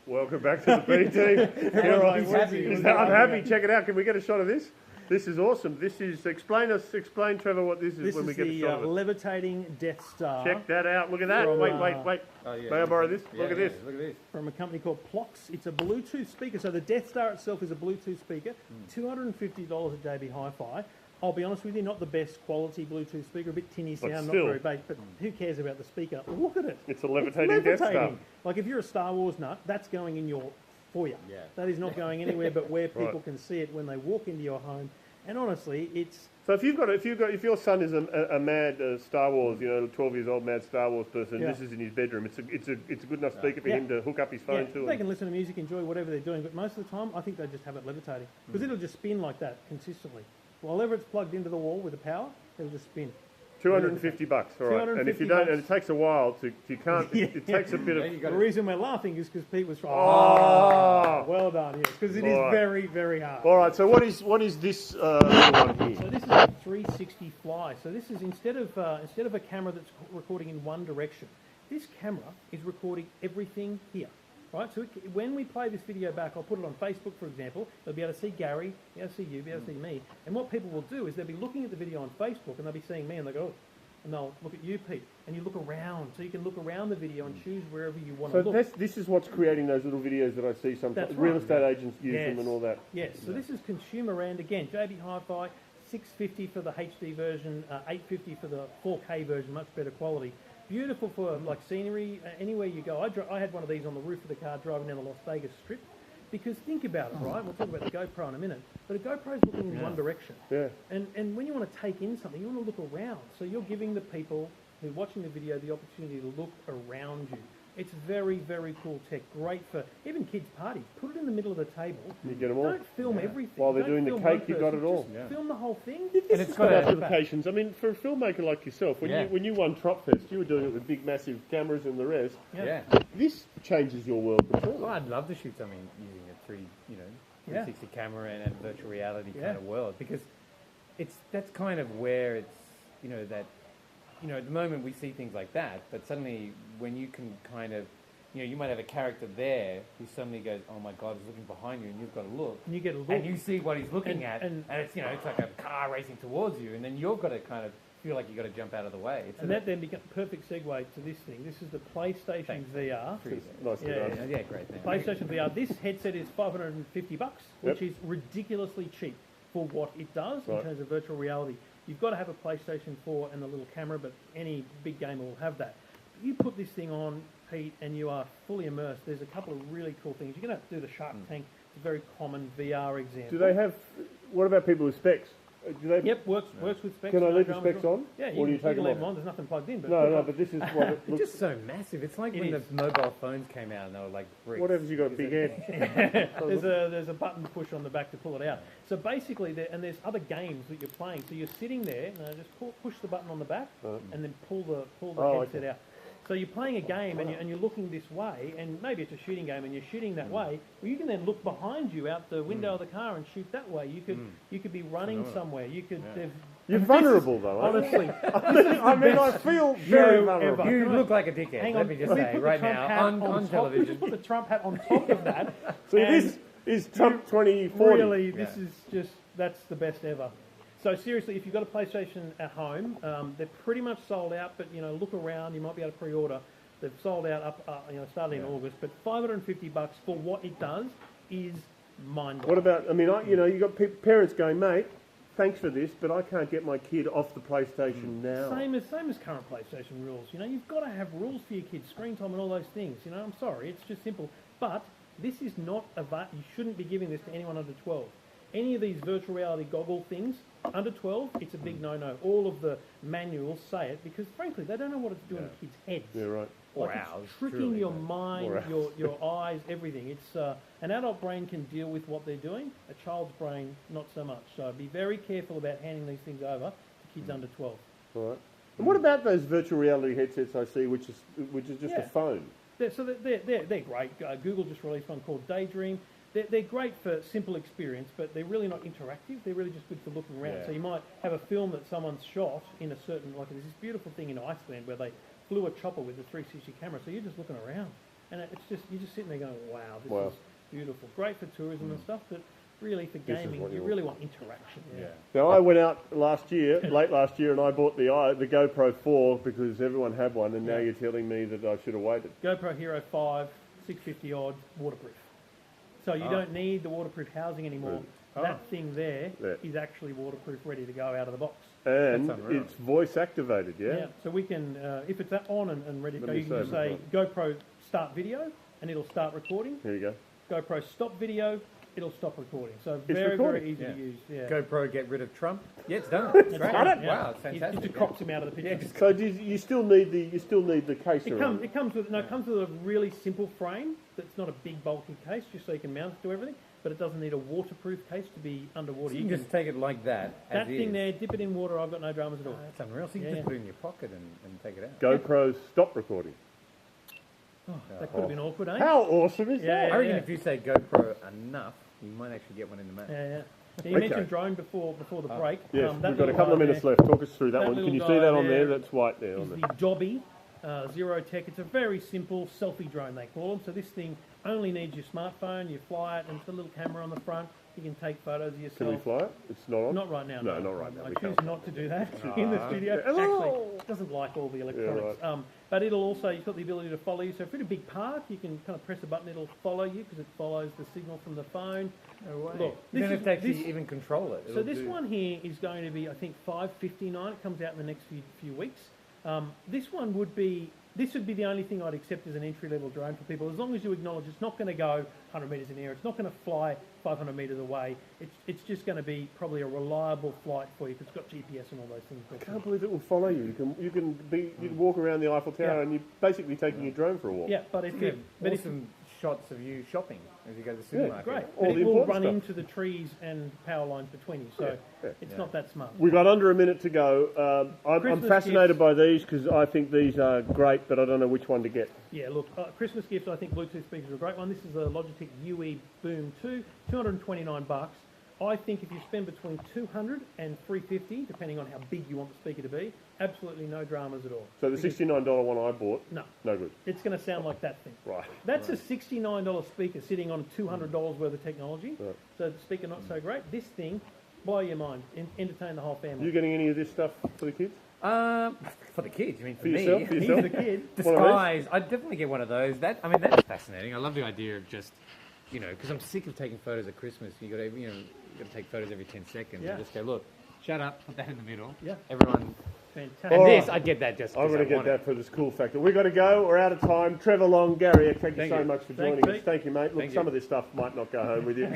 Welcome back to the B team. Here I am. I'm happy. Check it out. Can we get a shot of this? This is awesome. This is explain, Trevor, what this is when we get a shot of it. This is the levitating Death Star. Check that out. Look at that. Wait. Oh, yeah, May I borrow this? Yeah, look at this. Look at this. From a company called Plox. It's a Bluetooth speaker. So the Death Star itself is a Bluetooth speaker. $250 at JB Hi-Fi. I'll be honest with you, not the best quality Bluetooth speaker, a bit tinny sound, not very bass, but who cares about the speaker? Look at it. It's a levitating Death Star. Like if you're a Star Wars nut, that's going in your foyer. Yeah. That is not going anywhere but where people can see it when they walk into your home. And honestly, it's... So if your son is a mad Star Wars, 12 years old mad Star Wars person, this is in his bedroom. It's a good enough speaker for him to hook up his phone to. They can listen to music, enjoy whatever they're doing, but most of the time, I think they just have it levitating because it'll just spin like that consistently. Whenever it's plugged into the wall with the power, it'll just spin. $250, all right. And if you don't, and it takes a while it takes a bit of... The reason we're laughing is because Pete was trying. Oh, well done, yes, because it is very, very hard. All right, so what is this little one here? So this is a 360 fly. So this is instead of a camera that's recording in one direction, this camera is recording everything here. Right, so when we play this video back, I'll put it on Facebook, for example. They'll be able to see Gary, be able to see you, be able to see me. And what people will do is they'll be looking at the video on Facebook and they'll be seeing me and they'll go, oh, and they'll look at you, Pete, and you look around. So you can look around the video and choose wherever you want to look. So this is what's creating those little videos that I see sometimes. Real estate agents use them and all that. Yes, so this is consumer end. Again, JB Hi-Fi, $650 for the HD version, $850 for the 4K version, much better quality. Beautiful for like scenery, anywhere you go. I had one of these on the roof of the car driving down the Las Vegas Strip. Because think about it, right? We'll talk about the GoPro in a minute. But a GoPro's looking in one direction. Yeah. And when you want to take in something, you want to look around. So you're giving the people who are watching the video the opportunity to look around you. It's very, very cool tech. Great for even kids' parties. Put it in the middle of the table. You get them all. Don't film everything. While they're doing the cake, you've got it all. Just film the whole thing. And it's got applications. I mean, for a filmmaker like yourself, when you won Tropfest, you were doing it with big, massive cameras and the rest. Yeah. This changes your world completely. Well, I'd love to shoot something using a 360 camera and virtual reality kind of world, because that's kind of where it's, at the moment we see things like that, but suddenly when you can kind of, you might have a character there who suddenly goes, oh my God, he's looking behind you, and you've got to look. And you get a look. And you see what he's looking at, and it's, it's like a car racing towards you, and then you've got to kind of feel like you've got to jump out of the way. That then becomes a perfect segue to this thing. This is the PlayStation VR. Nice. Yeah, great thing. PlayStation VR. This headset is $550, which is ridiculously cheap for what it does in terms of virtual reality. You've got to have a PlayStation 4 and the little camera, but any big gamer will have that. You put this thing on, Pete, and you are fully immersed. There's a couple of really cool things. You're going to do the Shark Tank. It's a very common VR example. Do they have... What about people with specs? Do they, works with specs. Can I leave the specs on? Yeah, or do you take them leave them on. There's nothing plugged in. But but this is what it looks... It's just so massive. It's like when the mobile phones came out and they were like bricks. Whatever's you got a big head. There's a button push on the back to pull it out. So basically, there's other games that you're playing. So you're sitting there, just push the button on the back, and then pull the headset out. So you're playing a game and you're looking this way, and maybe it's a shooting game and you're shooting that way. Well, you can then look behind you out the window of the car and shoot that way. You could be running somewhere. You could. You're vulnerable, though. Honestly, I feel very vulnerable. You look like a dickhead. Let me just say right now on television. Just put the Trump hat on top of that. So this is Trump 2040. Really, this is that's the best ever. So seriously, if you've got a PlayStation at home, they're pretty much sold out. But look around. You might be able to pre-order. They've sold out starting in August. But $550 for what it does is mind-blowing. What about? I mean, you got parents going, mate. Thanks for this, but I can't get my kid off the PlayStation now. Same as current PlayStation rules. You've got to have rules for your kids, screen time, and all those things. I'm sorry, it's just simple. But this is not you shouldn't be giving this to anyone under 12. Any of these virtual reality goggle things, under 12, it's a big no-no. All of the manuals say it because, frankly, they don't know what it's doing to kids' heads. Yeah, right. Or it's tricking your mind, your eyes, everything. It's an adult brain can deal with what they're doing. A child's brain, not so much. So be very careful about handing these things over to kids under 12. All right. And what about those virtual reality headsets I see, which is just a phone? They're great. Google just released one called Daydream. They're great for simple experience, but they're really not interactive. They're really just good for looking around. So you might have a film that someone's shot in a certain, like there's this beautiful thing in Iceland where they flew a chopper with a 360 camera, so you're just looking around. and it's just you're just sitting there going, wow, this Wow. is beautiful, great for tourism and stuff, but really for This is gaming, what you you really want interaction. Yeah. Now I went out late last year, and I bought the GoPro 4 because everyone had one, and now Yeah. you're telling me that I should have waited. GoPro Hero 5, 650 odd, waterproof. So you don't need the waterproof housing anymore. Oh. That thing there There. is actually waterproof, ready to go out of the box. And That's unreal. it's voice activated, yeah? So we can, if it's on and ready to Let go, me you can just say GoPro start video, and it'll start recording. Here you go. GoPro stop video, it'll stop recording. So It's very, recording. very easy Yeah. to use. Yeah. GoPro get rid of Trump. Yeah, it's done. It's Great. done, yeah. Wow, it's It fantastic. just crops him out of the picture. Yeah, just So you still need the case around. It comes with a really simple frame that's not a big bulky case, just so you can mount it to everything. But it doesn't need a waterproof case to be underwater. So you can just take it like that. that as thing is. there, dip it in water. I've got no dramas at all. That's unreal. So you can just put it in your pocket and take it out. GoPro stop recording. That could have been awkward, eh? How awesome is Yeah, that? I reckon if you say GoPro enough, you might actually get one in the mat. Yeah. So you mentioned drone before the break. Yes, that we've got a little couple of guy minutes there left. Talk us through that that one. Can little you see guy that on there? there That's white there on is there. the Dobby Zero Tech. It's a very simple selfie drone, they call them. So this thing only needs your smartphone. You fly it, and it's a little camera on the front. You can take photos of yourself. Can we fly it? It's not on? Not right now. No, not right now. I We choose can't. not to do that in the studio. Actually, it doesn't like all the electronics. right. But it'll also, you've got the ability to follow you. So if you're in a big park, you can kind of press a button, it'll follow you because it follows the signal from the phone. Look, You don't have to actually this- even control it. so It'll this do- one here is going to be, I think, $5.59. It comes out in the next few weeks. This would be the only thing I'd accept as an entry-level drone for people, as long as you acknowledge it's not going to go 100 metres in the air, it's not going to fly 500 metres away. It's just going to be probably a reliable flight for you because it's got GPS and all those things. I can't believe it will follow you. You can walk around the Eiffel Tower and you're basically taking your drone for a walk. Yeah, but if You you, have but if awesome shots of you shopping as you go to the supermarket. great, All but the it will important run stuff. into the trees and power lines between you, so it's not that smart. We've got under a minute to go. I'm Christmas fascinated gifts. by these because I think these are great, but I don't know which one to get. Yeah, look, Christmas gifts, I think Bluetooth speakers are a great one. This is a Logitech UE Boom 2, $229. I think if you spend between $200 and $350, depending on how big you want the speaker to be, absolutely no dramas at all. So the $69 one I bought, No, no good. it's going to sound like that thing. Right. That's a $69 speaker sitting on $200 worth of technology. Right. So the speaker not so great. This thing, blow your mind, entertain the whole family. You getting any of this stuff for the kids? For the kids, you mean for For me? yourself? For He's yourself? the kid. Disguise. I'd definitely get one of those. That's fascinating. I love the idea of just, because I'm sick of taking photos at Christmas. You got to take photos every 10 seconds. Yeah. And just go, look, shut up, put that in the middle. Yeah. Everyone. Fantastic. And All this, right. I'd get that just. I'm 'cause going I to get want that for this cool factor. We've got to go. We're out of time. Trevor Long, Gary Eck, thank you Thank so you. much for Thanks, joining us. Pete. Thank you, mate. Look, Thank some you. of this stuff might not go home with you.